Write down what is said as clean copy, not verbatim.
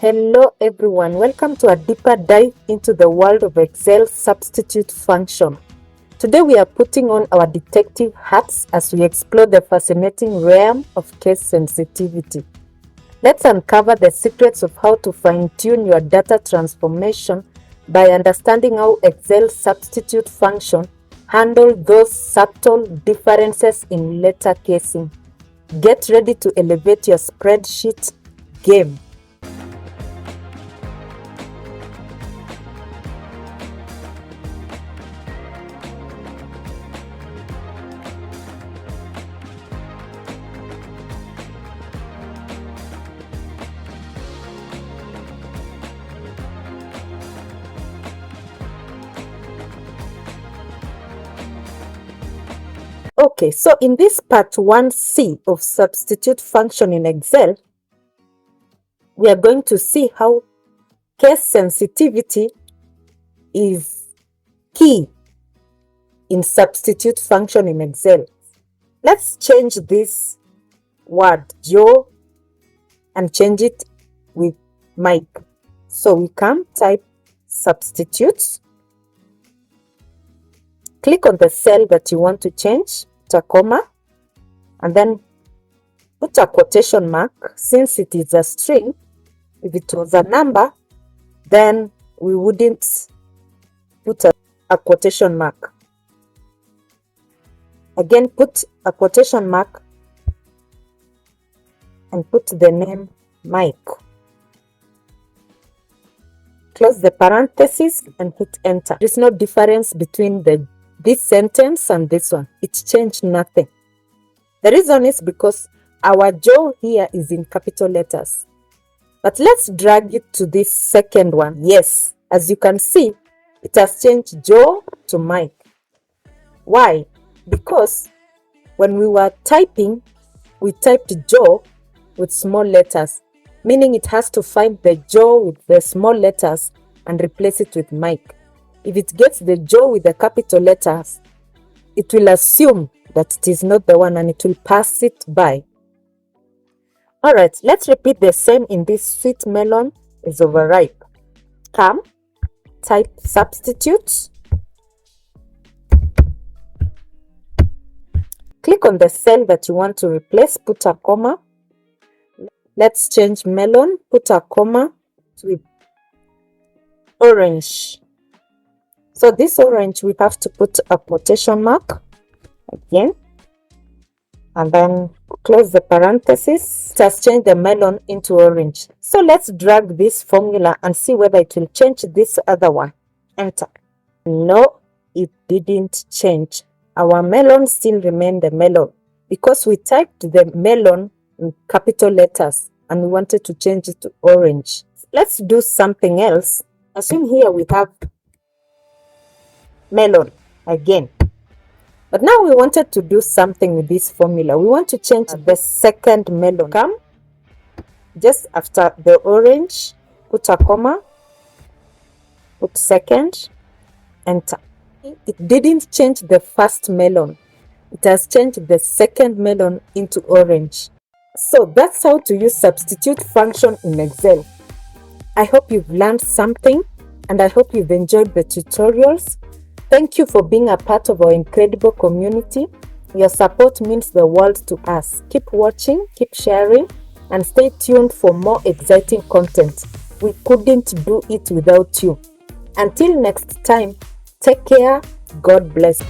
Hello everyone, welcome to a deeper dive into the world of Excel substitute function. Today we are putting on our detective hats as we explore the fascinating realm of case sensitivity. Let's uncover the secrets of how to fine-tune your data transformation by understanding how Excel substitute function handle those subtle differences in letter casing. Get ready to elevate your spreadsheet game. Okay, so in this part 1C of substitute function in Excel, we are going to see how case sensitivity is key in substitute function in Excel. Let's change this word Joe and change it with Mike. So we can type substitutes. Click on the cell that you want to change, put a comma, and then put a quotation mark. Since it is a string, if it was a number, then we wouldn't put a quotation mark. Again, put a quotation mark and put the name Mike. Close the parentheses and hit enter. There is no difference between this sentence and this one. It changed nothing. The reason is because our Joe here is in capital letters. But let's drag it to this second one. Yes, as you can see, it has changed Joe to Mike. Why? Because when we were typing, we typed Joe with small letters, meaning it has to find the Joe with the small letters and replace it with Mike. If it gets the Joe with the capital letters, it will assume that it is not the one and it will pass it by. Alright, let's repeat the same in this sweet melon is overripe. Come, type substitutes. Click on the cell that you want to replace, put a comma. Let's change melon, put a comma to orange. So this orange, we have to put a quotation mark again, and then close the parenthesis. It has changed the melon into orange. So let's drag this formula and see whether it will change this other one. Enter. No, it didn't change. Our melon still remained the melon because we typed the melon in capital letters and we wanted to change it to orange. Let's do something else. Assume here we have melon again, but now we wanted to do something with this formula. We want to change the second melon. Come, just after the orange, put a comma, put second, enter. It didn't change the first melon, it has changed the second melon into orange. So that's how to use substitute function in Excel. I hope you've learned something and I hope you've enjoyed the tutorials. Thank you for being a part of our incredible community. Your support means the world to us. Keep watching, keep sharing, and stay tuned for more exciting content. We couldn't do it without you. Until next time, take care. God bless.